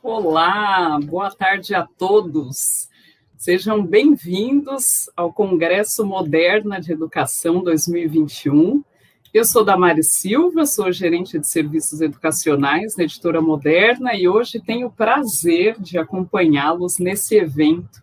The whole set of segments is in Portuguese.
Olá, boa tarde a todos. Sejam bem-vindos ao Congresso Moderna de Educação 2021. Eu sou Damares Silva, sou gerente de serviços educacionais na Editora Moderna e hoje tenho o prazer de acompanhá-los nesse evento,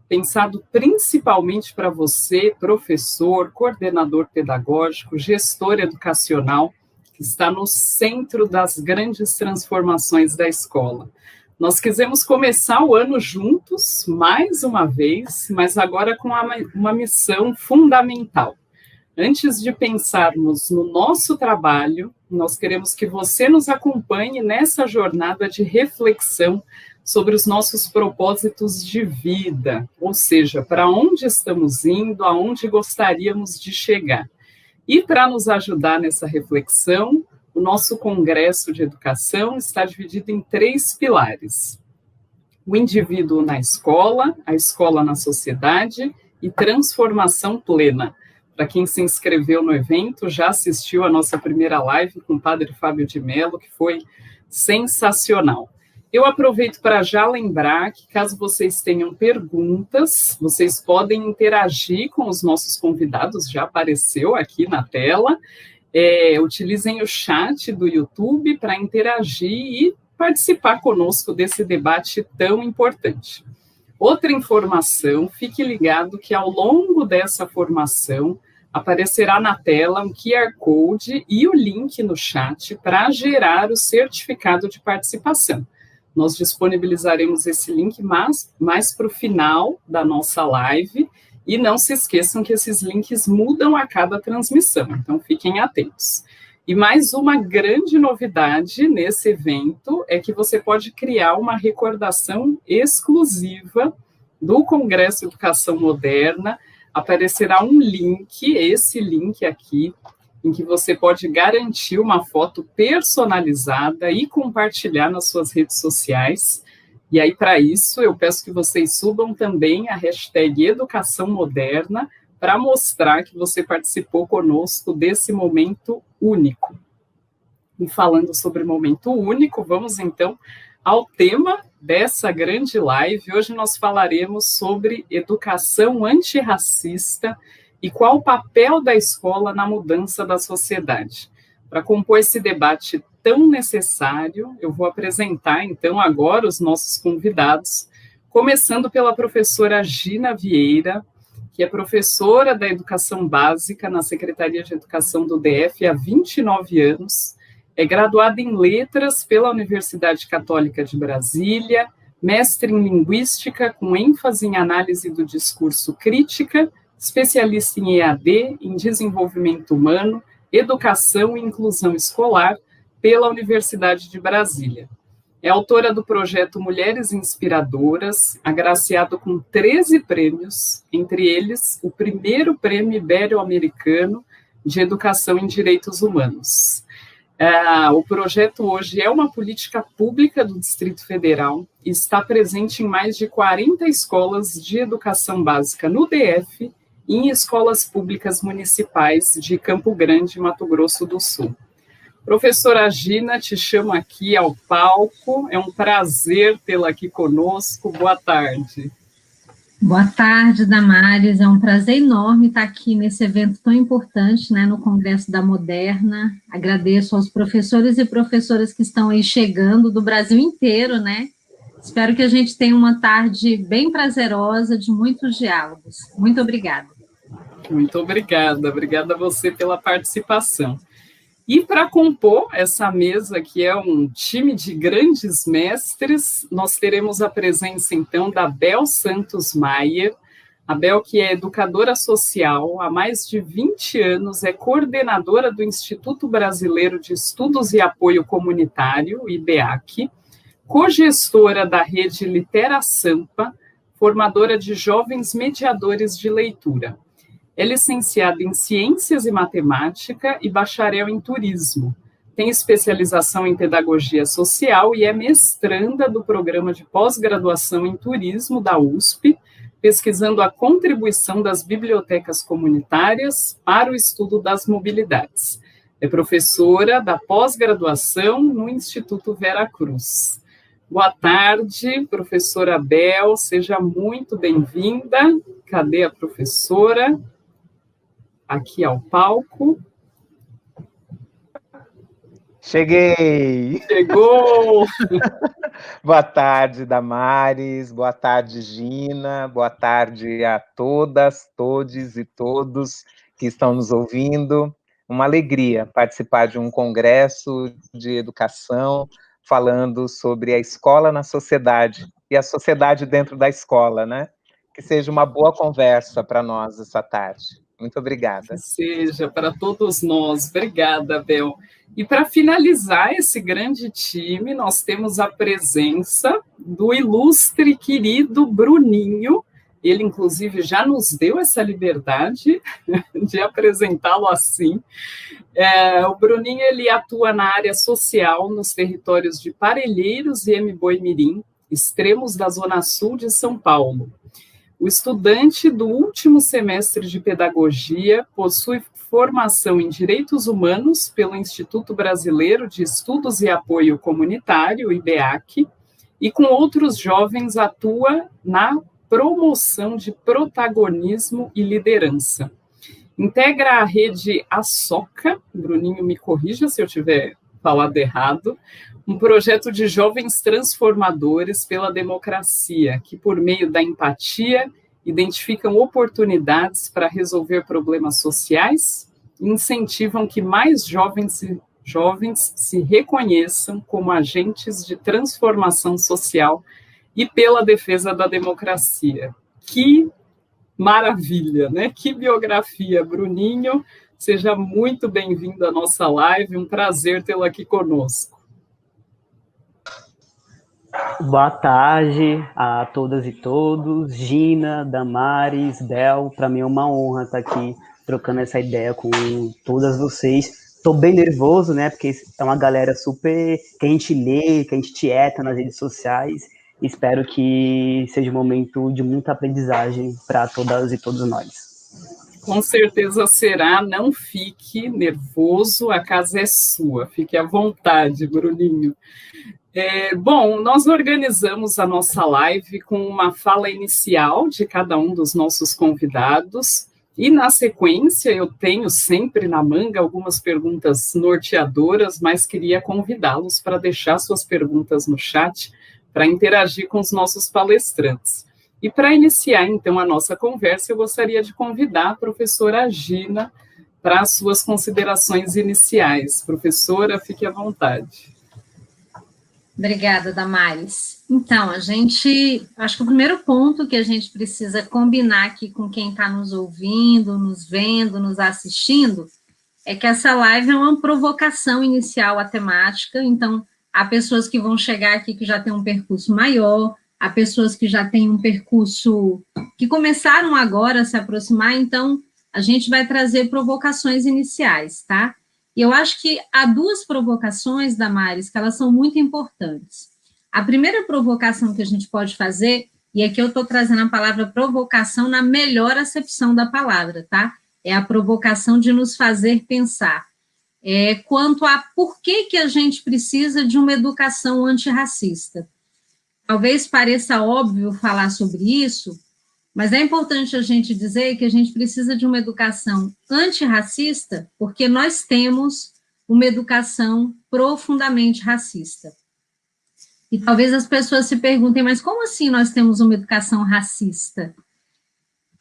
pensado principalmente para você, professor, coordenador pedagógico, gestor educacional, que está no centro das grandes transformações da escola. Nós quisemos começar o ano juntos, mais uma vez, mas agora com uma missão fundamental. Antes de pensarmos no nosso trabalho, nós queremos que você nos acompanhe nessa jornada de reflexão sobre os nossos propósitos de vida, ou seja, para onde estamos indo, aonde gostaríamos de chegar. E para nos ajudar nessa reflexão, o nosso Congresso de Educação está dividido em 3 pilares: o indivíduo na escola, a escola na sociedade e transformação plena. Para quem se inscreveu no evento, já assistiu a nossa primeira live com o Padre Fábio de Mello, que foi sensacional. Eu aproveito para já lembrar que, caso vocês tenham perguntas, vocês podem interagir com os nossos convidados, já apareceu aqui na tela. Utilizem o chat do YouTube para interagir e participar conosco desse debate tão importante. Outra informação, fique ligado que ao longo dessa formação aparecerá na tela um QR Code e o link no chat para gerar o certificado de participação. Nós disponibilizaremos esse link mais para o final da nossa live. E não se esqueçam que esses links mudam a cada transmissão, então fiquem atentos. E mais uma grande novidade nesse evento é que você pode criar uma recordação exclusiva do Congresso Educação Moderna. Aparecerá um link, esse link aqui, em que você pode garantir uma foto personalizada e compartilhar nas suas redes sociais. E aí, para isso, eu peço que vocês subam também a hashtag Educação Moderna para mostrar que você participou conosco desse momento único. E falando sobre momento único, vamos então ao tema dessa grande live. Hoje nós falaremos sobre educação antirracista e qual o papel da escola na mudança da sociedade. Para compor esse debate tão necessário, eu vou apresentar, então, agora os nossos convidados, começando pela professora Gina Vieira, que é professora da Educação Básica na Secretaria de Educação do DF há 29 anos, é graduada em Letras pela Universidade Católica de Brasília, mestre em Linguística, com ênfase em análise do discurso crítica, especialista em EAD, em desenvolvimento humano, educação e inclusão escolar, pela Universidade de Brasília. É autora do projeto Mulheres Inspiradoras, agraciado com 13 prêmios, entre eles o primeiro Prêmio Ibero-Americano de Educação em Direitos Humanos. O projeto hoje é uma política pública do Distrito Federal e está presente em mais de 40 escolas de educação básica no DF e em escolas públicas municipais de Campo Grande, Mato Grosso do Sul. Professora Gina, te chamo aqui ao palco, é um prazer tê-la aqui conosco, boa tarde. Boa tarde, Damares, é um prazer enorme estar aqui nesse evento tão importante, né, no Congresso da Moderna. Agradeço aos professores e professoras que estão aí chegando do Brasil inteiro, né? Espero que a gente tenha uma tarde bem prazerosa, de muitos diálogos. Muito obrigada. Muito obrigada a você pela participação. E para compor essa mesa, que é um time de grandes mestres, nós teremos a presença, então, da Bel Santos Maier. A Bel, que é educadora social, há mais de 20 anos, é coordenadora do Instituto Brasileiro de Estudos e Apoio Comunitário, IBEAC, cogestora da rede Litera Sampa, formadora de jovens mediadores de leitura. É licenciada em Ciências e Matemática e bacharel em Turismo. Tem especialização em Pedagogia Social e é mestranda do Programa de Pós-Graduação em Turismo da USP, pesquisando a contribuição das bibliotecas comunitárias para o estudo das mobilidades. É professora da pós-graduação no Instituto Vera Cruz. Boa tarde, professora Bel, seja muito bem-vinda. Cadê a professora? Aqui ao palco. Cheguei! Chegou! Boa tarde, Damares, boa tarde, Gina, boa tarde a todas, todes e todos que estão nos ouvindo. Uma alegria participar de um congresso de educação falando sobre a escola na sociedade e a sociedade dentro da escola, né? Que seja uma boa conversa para nós essa tarde. Muito obrigada. Que seja para todos nós. Obrigada, Bel. E para finalizar esse grande time, nós temos a presença do ilustre querido Bruninho. Ele, inclusive, já nos deu essa liberdade de apresentá-lo assim. O Bruninho ele atua na área social nos territórios de Parelheiros e Mboi-mirim, extremos da Zona Sul de São Paulo. O estudante do último semestre de pedagogia possui formação em Direitos Humanos pelo Instituto Brasileiro de Estudos e Apoio Comunitário, IBEAC, e com outros jovens atua na promoção de protagonismo e liderança. Integra a rede ASOCA, Bruninho me corrija se eu tiver falado errado, um projeto de jovens transformadores pela democracia, que, por meio da empatia, identificam oportunidades para resolver problemas sociais e incentivam que mais jovens se reconheçam como agentes de transformação social e pela defesa da democracia. Que maravilha, né? Que biografia, Bruninho. Seja muito bem-vindo à nossa live, um prazer tê-lo aqui conosco. Boa tarde a todas e todos, Gina, Damares, Bel, para mim é uma honra estar aqui trocando essa ideia com todas vocês. Estou bem nervoso, né, porque é uma galera super que a gente lê, que a gente tieta nas redes sociais. Espero que seja um momento de muita aprendizagem para todas e todos nós. Com certeza será, não fique nervoso, a casa é sua, fique à vontade, Bruninho. Bom, nós organizamos a nossa live com uma fala inicial de cada um dos nossos convidados e, na sequência, eu tenho sempre na manga algumas perguntas norteadoras, mas queria convidá-los para deixar suas perguntas no chat para interagir com os nossos palestrantes. E para iniciar, então, a nossa conversa, eu gostaria de convidar a professora Gina para as suas considerações iniciais. Professora, fique à vontade. Obrigada, Damares. Então, acho que o primeiro ponto que a gente precisa combinar aqui com quem está nos ouvindo, nos vendo, nos assistindo, é que essa live é uma provocação inicial à temática, então, há pessoas que vão chegar aqui que já têm um percurso maior, há pessoas que já têm um percurso que começaram agora a se aproximar, então, a gente vai trazer provocações iniciais, tá? E eu acho que há duas provocações, Damares, que elas são muito importantes. A primeira provocação que a gente pode fazer, e aqui eu estou trazendo a palavra provocação na melhor acepção da palavra, tá? É a provocação de nos fazer pensar. Quanto a por que a gente precisa de uma educação antirracista. Talvez pareça óbvio falar sobre isso, mas é importante a gente dizer que a gente precisa de uma educação antirracista, porque nós temos uma educação profundamente racista. E talvez as pessoas se perguntem, mas como assim nós temos uma educação racista?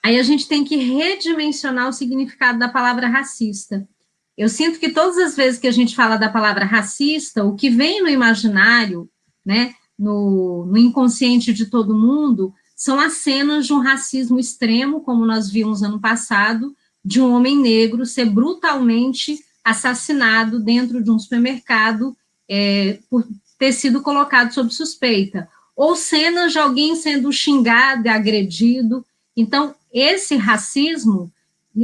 Aí a gente tem que redimensionar o significado da palavra racista. Eu sinto que todas as vezes que a gente fala da palavra racista, o que vem no imaginário, né, no inconsciente de todo mundo, são as cenas de um racismo extremo, como nós vimos ano passado, de um homem negro ser brutalmente assassinado dentro de um supermercado por ter sido colocado sob suspeita. Ou cenas de alguém sendo xingado e agredido. Então, esse racismo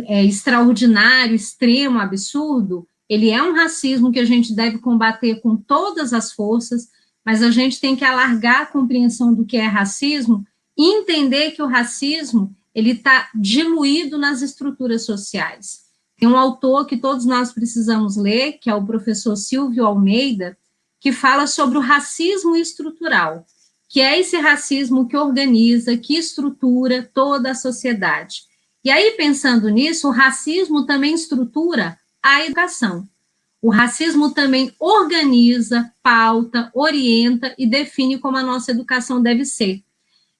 extraordinário, extremo, absurdo, ele é um racismo que a gente deve combater com todas as forças, mas a gente tem que alargar a compreensão do que é racismo e entender que o racismo ele está diluído nas estruturas sociais. Tem um autor que todos nós precisamos ler, que é o professor Silvio Almeida, que fala sobre o racismo estrutural, que é esse racismo que organiza, que estrutura toda a sociedade. E aí, pensando nisso, o racismo também estrutura a educação. O racismo também organiza, pauta, orienta e define como a nossa educação deve ser.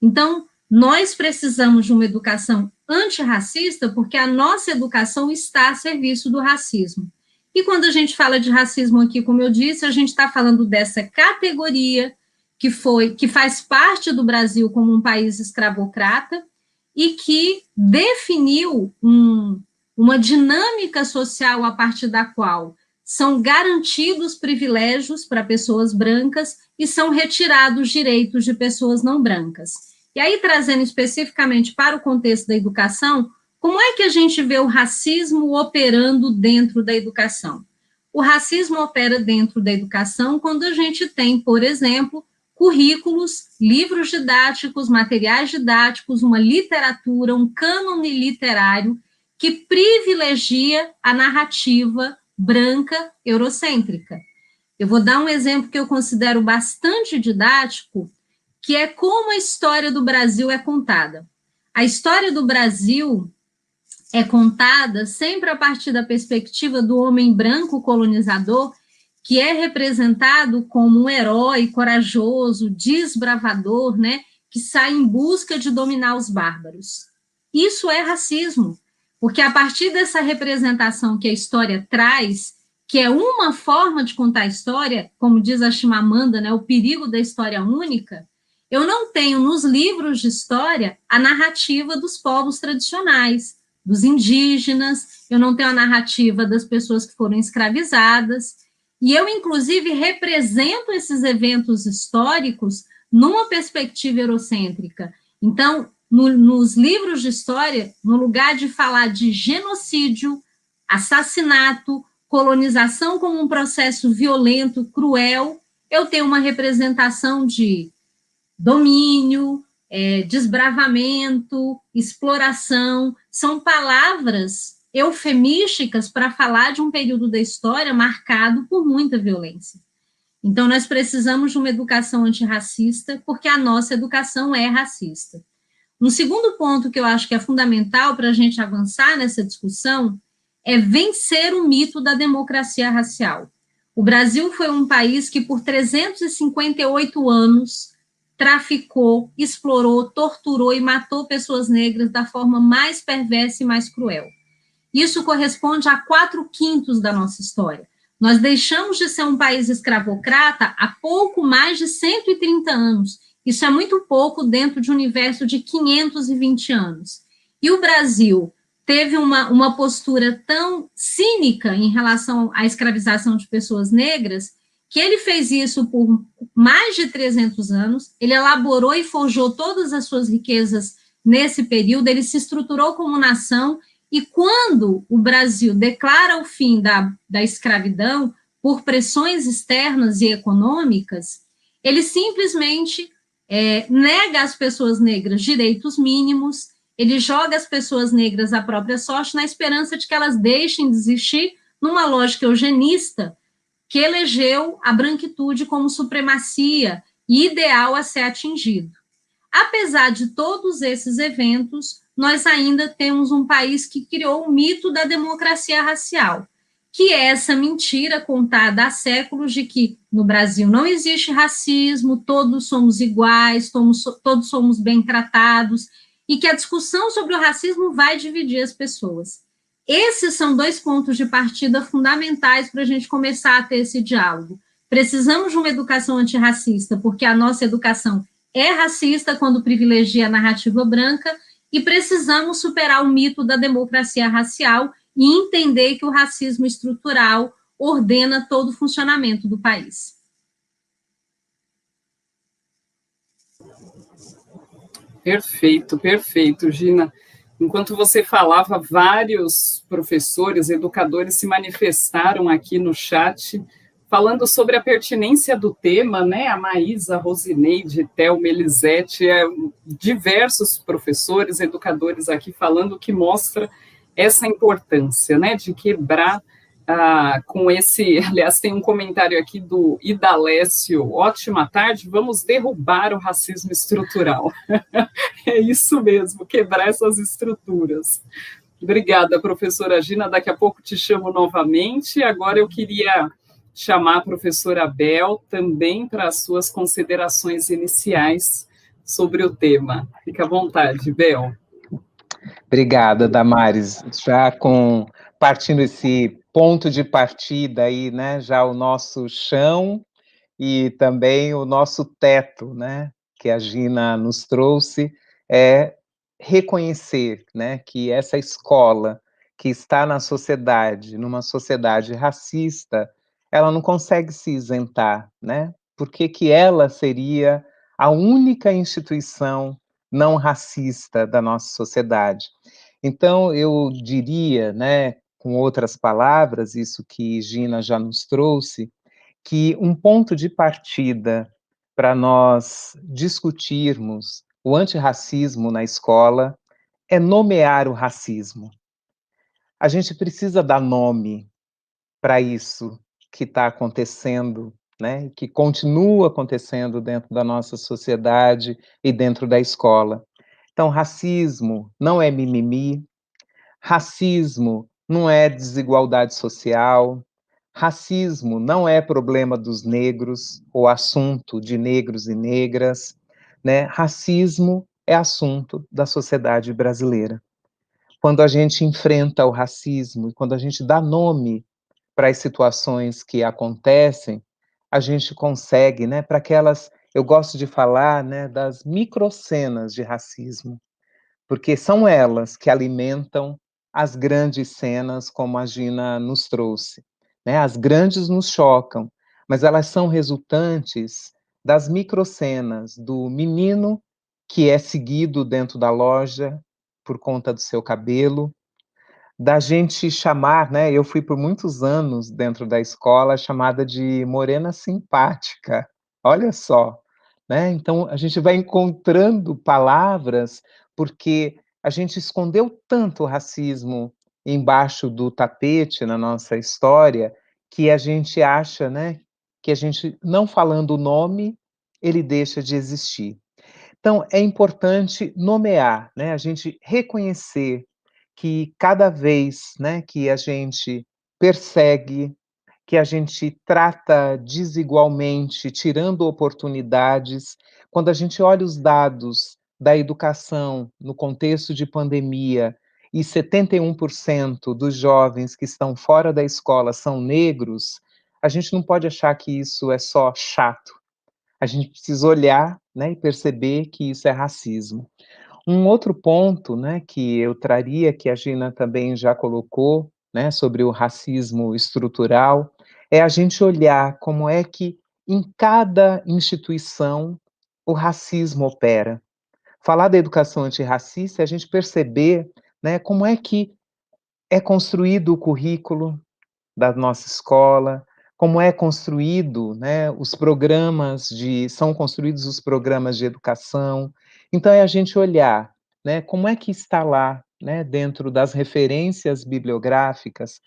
Então, nós precisamos de uma educação antirracista porque a nossa educação está a serviço do racismo. E quando a gente fala de racismo aqui, como eu disse, a gente está falando dessa categoria que faz parte do Brasil como um país escravocrata e que definiu uma dinâmica social a partir da qual são garantidos privilégios para pessoas brancas e são retirados direitos de pessoas não brancas. E aí, trazendo especificamente para o contexto da educação, como é que a gente vê o racismo operando dentro da educação? O racismo opera dentro da educação quando a gente tem, por exemplo, currículos, livros didáticos, materiais didáticos, uma literatura, um cânone literário que privilegia a narrativa branca eurocêntrica. Eu vou dar um exemplo que eu considero bastante didático, que é como a história do Brasil é contada. A história do Brasil é contada sempre a partir da perspectiva do homem branco colonizador, que é representado como um herói corajoso, desbravador, né, que sai em busca de dominar os bárbaros. Isso é racismo, porque a partir dessa representação que a história traz, que é uma forma de contar a história, como diz a Chimamanda, né, o perigo da história única, eu não tenho nos livros de história a narrativa dos povos tradicionais, dos indígenas, eu não tenho a narrativa das pessoas que foram escravizadas, e eu, inclusive, represento esses eventos históricos numa perspectiva eurocêntrica. Então, nos livros de história, no lugar de falar de genocídio, assassinato, colonização como um processo violento, cruel, eu tenho uma representação de domínio, desbravamento, exploração, são palavras eufemísticas para falar de um período da história marcado por muita violência. Então, nós precisamos de uma educação antirracista, porque a nossa educação é racista. Um segundo ponto que eu acho que é fundamental para a gente avançar nessa discussão é vencer o mito da democracia racial. O Brasil foi um país que, por 358 anos, traficou, explorou, torturou e matou pessoas negras da forma mais perversa e mais cruel. Isso corresponde a 4/5 da nossa história. Nós deixamos de ser um país escravocrata há pouco mais de 130 anos. Isso é muito pouco dentro de um universo de 520 anos. E o Brasil teve uma postura tão cínica em relação à escravização de pessoas negras, que ele fez isso por mais de 300 anos, ele elaborou e forjou todas as suas riquezas nesse período, ele se estruturou como nação, e quando o Brasil declara o fim da escravidão por pressões externas e econômicas, ele simplesmente nega às pessoas negras direitos mínimos, ele joga as pessoas negras à própria sorte na esperança de que elas deixem de existir numa lógica eugenista que elegeu a branquitude como supremacia e ideal a ser atingido. Apesar de todos esses eventos, nós ainda temos um país que criou o mito da democracia racial, que é essa mentira contada há séculos de que no Brasil não existe racismo, todos somos iguais, todos somos bem tratados, e que a discussão sobre o racismo vai dividir as pessoas. Esses são 2 pontos de partida fundamentais para a gente começar a ter esse diálogo. Precisamos de uma educação antirracista, porque a nossa educação é racista quando privilegia a narrativa branca, e precisamos superar o mito da democracia racial e entender que o racismo estrutural ordena todo o funcionamento do país. Perfeito, perfeito, Gina. Enquanto você falava, vários professores, educadores se manifestaram aqui no chat, falando sobre a pertinência do tema, né? A Maísa, a Rosineide, Thelma, Elisete, diversos professores, educadores aqui falando, que mostra essa importância, né? De quebrar com esse, aliás, tem um comentário aqui do Idalécio, ótima tarde, vamos derrubar o racismo estrutural. É isso mesmo, quebrar essas estruturas. Obrigada, professora Gina, daqui a pouco te chamo novamente. Agora eu queria chamar a professora Bel também para as suas considerações iniciais sobre o tema. Fica à vontade, Bel. Obrigada, Damares. Já partindo esse ponto de partida aí, né, já o nosso chão e também o nosso teto, né, que a Gina nos trouxe, é reconhecer, né, que essa escola que está na sociedade, numa sociedade racista, ela não consegue se isentar, né? Porque que ela seria a única instituição não racista da nossa sociedade. Então, eu diria, né, com outras palavras, isso que Gina já nos trouxe, que um ponto de partida para nós discutirmos o antirracismo na escola é nomear o racismo. A gente precisa dar nome para isso que está acontecendo, né? Que continua acontecendo dentro da nossa sociedade e dentro da escola. Então, racismo não é mimimi, racismo não é desigualdade social, racismo não é problema dos negros ou assunto de negros e negras, né? Racismo é assunto da sociedade brasileira. Quando a gente enfrenta o racismo e quando a gente dá nome para as situações que acontecem, a gente consegue, né, para aquelas, eu gosto de falar, né, das microcenas de racismo, porque são elas que alimentam as grandes cenas, como a Gina nos trouxe, né? As grandes nos chocam, mas elas são resultantes das microcenas do menino que é seguido dentro da loja por conta do seu cabelo, da gente chamar, né? Eu fui por muitos anos dentro da escola chamada de morena simpática. Olha só, né? Então a gente vai encontrando palavras porque a gente escondeu tanto o racismo embaixo do tapete na nossa história que a gente acha, né, que a gente não falando o nome, ele deixa de existir. Então, é importante nomear, né, a gente reconhecer que cada vez, né, que a gente persegue, que a gente trata desigualmente, tirando oportunidades, quando a gente olha os dados da educação no contexto de pandemia e 71% dos jovens que estão fora da escola são negros, a gente não pode achar que isso é só chato. A gente precisa olhar, né, e perceber que isso é racismo. Um outro ponto, né, que eu traria, que a Gina também já colocou, né, sobre o racismo estrutural, é a gente olhar como é que em cada instituição o racismo opera. Falar da educação antirracista é a gente perceber, né, como é que é construído o currículo da nossa escola, como é construído, né, são construídos os programas de educação. Então é a gente olhar, né, como é que está lá, né, dentro das referências bibliográficas,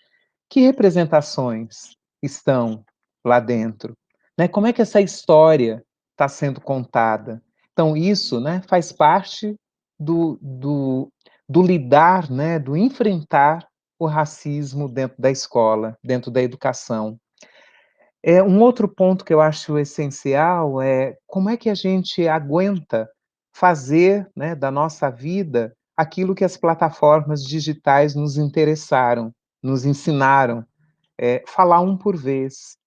que representações estão lá dentro, né? Como é que essa história está sendo contada? Então isso, né, faz parte do, do, do lidar, né, do enfrentar o racismo dentro da escola, dentro da educação. Um outro ponto que eu acho essencial é como é que a gente aguenta fazer, né, da nossa vida aquilo que as plataformas digitais nos interessaram, nos ensinaram, falar um por vez,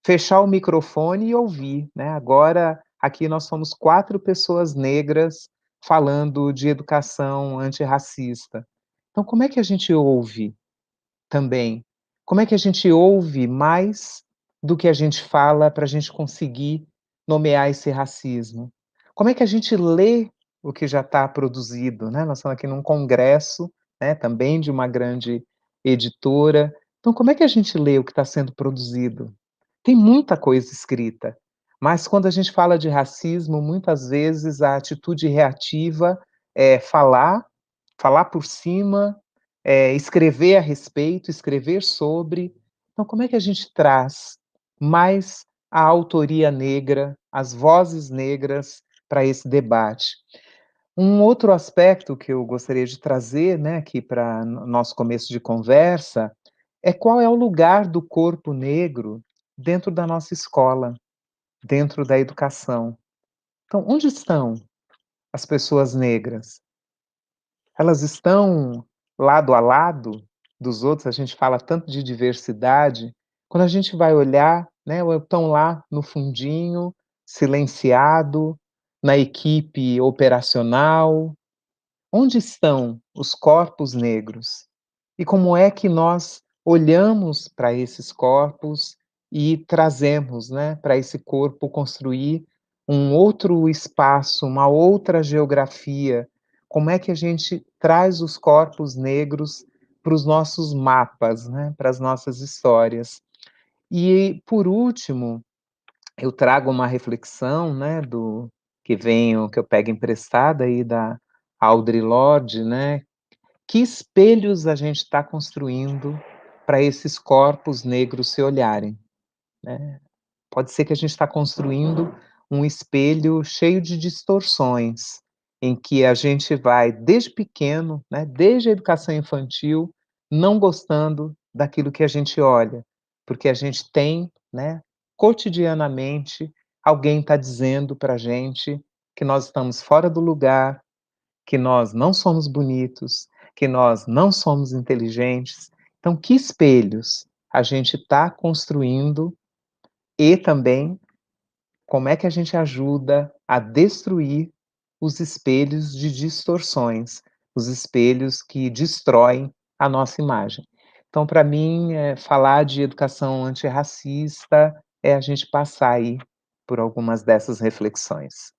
fechar o microfone e ouvir, né? Agora, aqui nós somos 4 pessoas negras falando de educação antirracista. Então, como é que a gente ouve também? Como é que a gente ouve mais do que a gente fala para a gente conseguir nomear esse racismo? Como é que a gente lê o que já está produzido, né? Nós estamos aqui num congresso, né, também de uma grande editora. Então, como é que a gente lê o que está sendo produzido? Tem muita coisa escrita, mas quando a gente fala de racismo, muitas vezes a atitude reativa é falar por cima, escrever a respeito, escrever sobre. Então, como é que a gente traz mais a autoria negra, as vozes negras para esse debate? Um outro aspecto que eu gostaria de trazer, né, aqui para nosso começo de conversa, é qual é o lugar do corpo negro dentro da nossa escola, dentro da educação. Então, onde estão as pessoas negras? Elas estão lado a lado dos outros? A gente fala tanto de diversidade, quando a gente vai olhar, né, ou estão lá no fundinho, silenciado, na equipe operacional. Onde estão os corpos negros? E como é que nós olhamos para esses corpos e trazemos, né, para esse corpo construir um outro espaço, uma outra geografia? Como é que a gente traz os corpos negros para os nossos mapas, né, para as nossas histórias? E, por último, eu trago uma reflexão, né, que eu pego emprestada aí da Audre Lorde, né? Que espelhos a gente está construindo para esses corpos negros se olharem, né? Pode ser que a gente está construindo um espelho cheio de distorções, em que a gente vai, desde pequeno, né, desde a educação infantil, não gostando daquilo que a gente olha, porque a gente tem, né, cotidianamente, alguém está dizendo para a gente que nós estamos fora do lugar, que nós não somos bonitos, que nós não somos inteligentes. Então, que espelhos a gente está construindo e também como é que a gente ajuda a destruir os espelhos de distorções, os espelhos que destroem a nossa imagem. Então, para mim, falar de educação antirracista é a gente passar aí por algumas dessas reflexões.